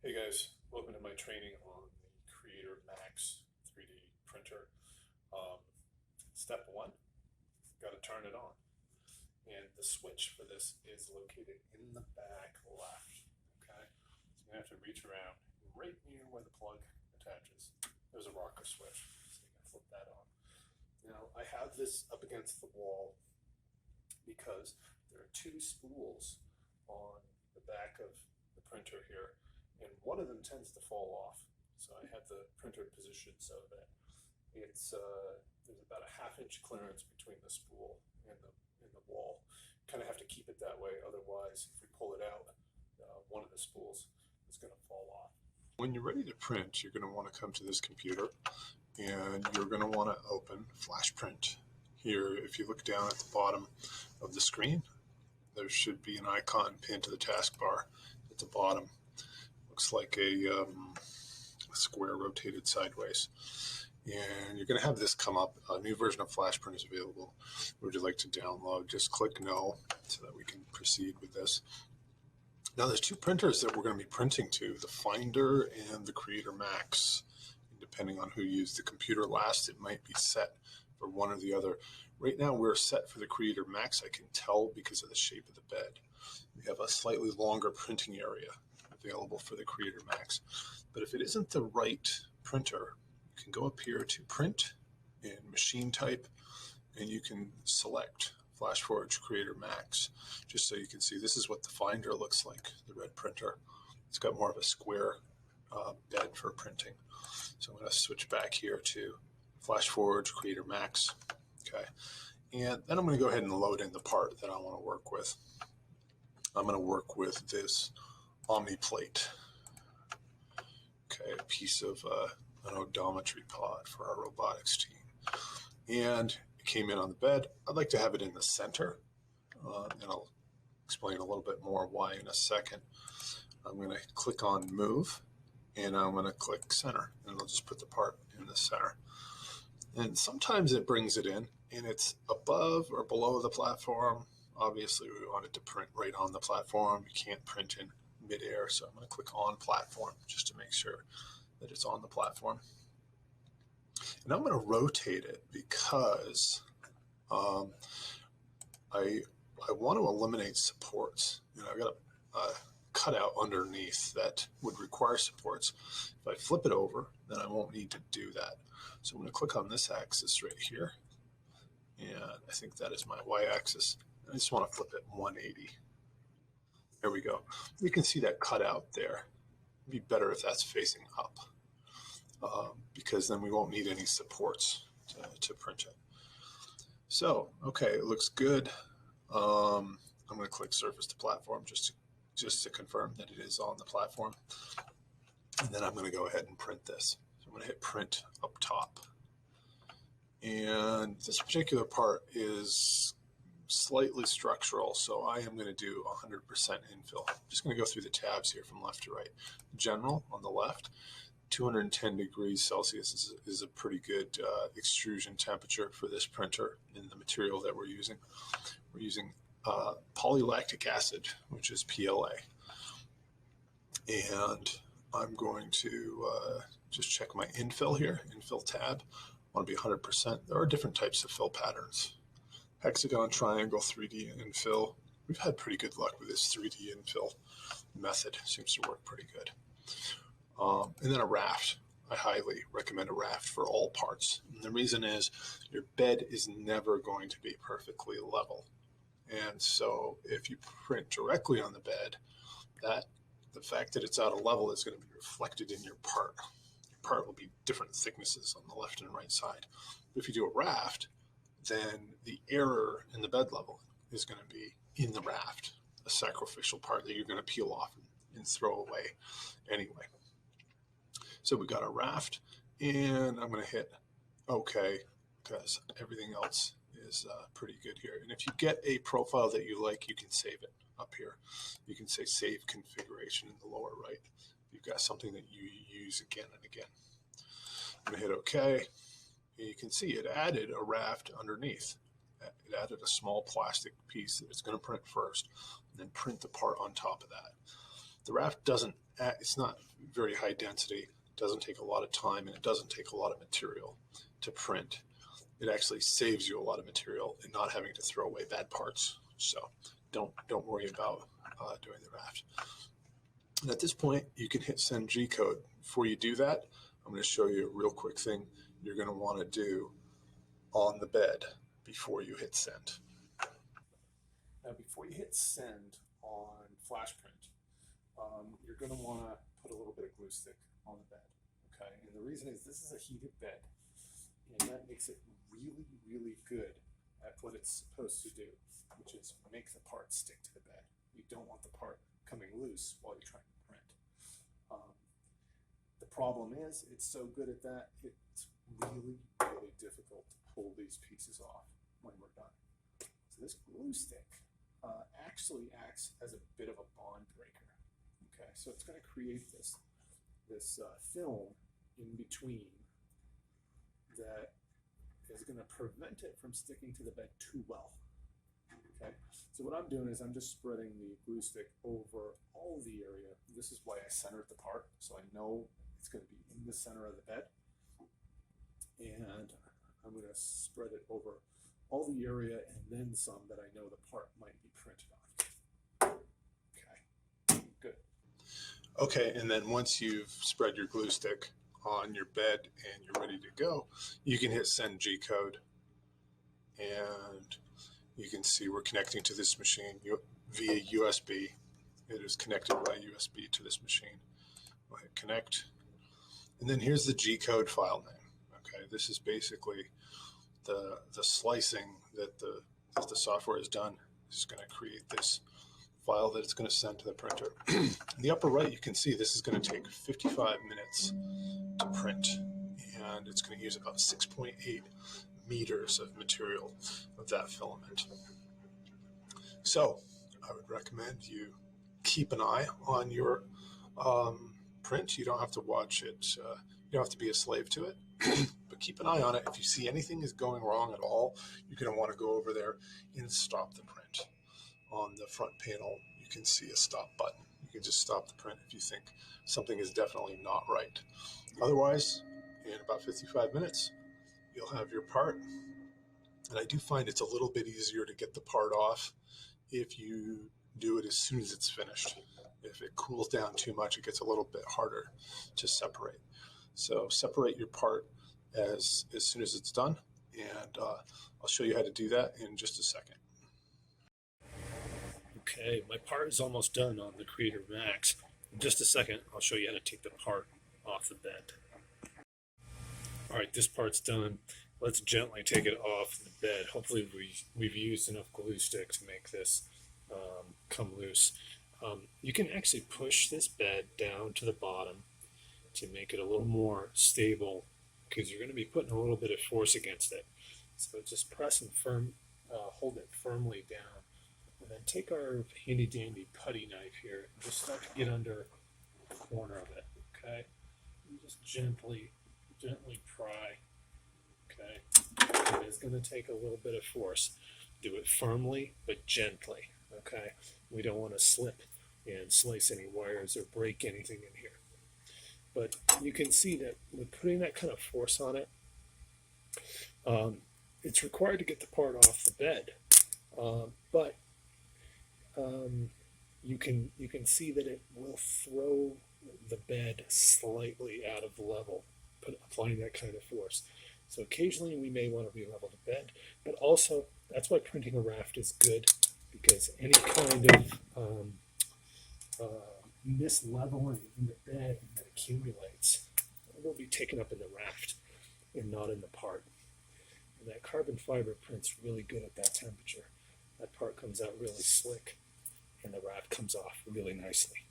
Hey guys, welcome to my training on the Creator Max 3D printer. Step one, got to turn it on. And the switch for this is located in the back left, okay? So you're gonna have to reach around right near where the plug attaches. There's a rocker switch, so you can flip that on. Now, I have this up against the wall because there are two spools on the back of the printer here, and one of them tends to fall off. So I have the printer positioned so that it's there's about a ½ inch clearance between the spool and the wall. Kind of have to keep it that way, otherwise, if we pull it out, one of the spools is going to fall off. When you're ready to print, you're going to want to come to this computer, and you're going to want to open Flashprint. Here, if you look down at the bottom of the screen, there should be an icon pinned to the taskbar at the bottom. Looks like a square rotated sideways. And you're going to have this come up. A new version of Flashprint is available. Would you like to download? Just click no so that we can proceed with this. Now there's two printers that we're going to be printing to, the Finder and the Creator Max. And depending on who used the computer last, it might be set for one or the other. Right now we're set for the Creator Max, I can tell because of the shape of the bed. We have a slightly longer printing area available for the Creator Max. But if it isn't the right printer, you can go up here to Print and Machine Type, and you can select Flashforge Creator Max, just so you can see this is what the Finder looks like, the red printer. It's got more of a square bed for printing. So I'm going to switch back here to Flashforge Creator Max. Okay, and then I'm going to go ahead and load in the part that I want to work with. I'm going to work with this Omni plate. Okay, a piece of an odometry pod for our robotics team. And it came in on the bed. I'd like to have it in the center, and I'll explain a little bit more why in a second. I'm going to click on Move, and I'm going to click Center, and it'll just put the part in the center. And sometimes it brings it in, and it's above or below the platform. Obviously, we want it to print right on the platform. You can't print in midair, so I'm going to click on Platform just to make sure that it's on the platform. And I'm going to rotate it because I want to eliminate supports. I've got a cutout underneath that would require supports. If I flip it over, then I won't need to do that. So I'm going to click on this axis right here, and I think that is my y-axis. I just want to flip it 180. There we go. You can see that cutout there. It'd be better if that's facing up, because then we won't need any supports to print it. So, okay, it looks good. I'm going to click Surface to Platform just to confirm that it is on the platform. And then I'm going to go ahead and print this. So I'm going to hit Print up top. And this particular part is slightly structural, so I am going to do 100% infill. I'm just going to go through the tabs here from left to right. General on the left, 210 degrees Celsius is a pretty good extrusion temperature for this printer in the material that we're using. We're using polylactic acid, which is PLA. And I'm going to just check my infill here, infill tab. I want to be 100%. There are different types of fill patterns. Hexagon, triangle, 3D infill. We've had pretty good luck with this 3D infill method. Seems to work pretty good. And then a raft. I highly recommend a raft for all parts. And the reason is your bed is never going to be perfectly level. And so if you print directly on the bed, the fact that it's out of level is going to be reflected in your part. Your part will be different thicknesses on the left and right side. But if you do a raft, then the error in the bed level is going to be in the raft, a sacrificial part that you're going to peel off and throw away anyway. So we got a raft, and I'm going to hit OK because everything else is pretty good here. And if you get a profile that you like, you can save it up here. You can say Save Configuration in the lower right. You've got something that you use again and again. I'm going to hit OK. And you can see it added a raft underneath. It added a small plastic piece that it's going to print first, and then print the part on top of that. The raft doesn't, it's not very high density, doesn't take a lot of time, and it doesn't take a lot of material to print. It actually saves you a lot of material and not having to throw away bad parts. So don't worry about doing the raft. And at this point, you can hit send G code. Before you do that, I'm going to show you a real quick thing you're going to want to do on the bed before you hit send. Now, before you hit send on Flashprint, you're going to want to put a little bit of glue stick on the bed. Okay, and the reason is this is a heated bed, and that makes it really, really good at what it's supposed to do, which is make the part stick to the bed. You don't want the part coming loose while you're trying to print. The problem is it's so good at that, it's really, really difficult to pull these pieces off when we're done. So this glue stick actually acts as a bit of a bond breaker. Okay, so it's going to create this film in between that is going to prevent it from sticking to the bed too well. Okay, so what I'm doing is I'm just spreading the glue stick over all the area. This is why I centered the part, so I know it's going to be in the center of the bed. And I'm going to spread it over all the area and then some that I know the part might be printed on. Okay, good. Okay, and then once you've spread your glue stick on your bed and you're ready to go, you can hit send G code, and you can see we're connecting to this machine via USB. It is connected by USB to this machine. We'll hit connect, and then here's the G code file name. Okay, this is basically the slicing that the software has done. It's going to create this file that it's going to send to the printer. In the upper right, you can see this is going to take 55 minutes to print, and it's going to use about 6.8 meters of material of that filament. So I would recommend you keep an eye on your print. You don't have to watch it. You don't have to be a slave to it, but keep an eye on it. If you see anything is going wrong at all, you're going to want to go over there and stop the print. On the front panel, you can see a stop button. You can just stop the print if you think something is definitely not right. Otherwise, in about 55 minutes, you'll have your part. And I do find it's a little bit easier to get the part off if you do it as soon as it's finished. If it cools down too much, it gets a little bit harder to separate. So separate your part as soon as it's done, and I'll show you how to do that in just a second. Okay, my part is almost done on the Creator Max. In just a second, I'll show you how to take the part off the bed. All right, this part's done. Let's gently take it off the bed. Hopefully we've used enough glue stick to make this come loose. You can actually push this bed down to the bottom to make it a little more stable, because you're going to be putting a little bit of force against it. So just press and hold it firmly down. And then take our handy dandy putty knife here and just start to get under the corner of it, okay? And just gently pry, okay? And it's going to take a little bit of force. Do it firmly but gently, okay? We don't want to slip and slice any wires or break anything in here. But you can see that with putting that kind of force on it, it's required to get the part off the bed, but you can see that it will throw the bed slightly out of level, applying that kind of force. So occasionally we may want to re-level the bed, but also that's why printing a raft is good, because any kind of misleveling in the bed that accumulates will be taken up in the raft and not in the part. And that carbon fiber print's really good at that temperature. That part comes out really slick, and the raft comes off really nicely.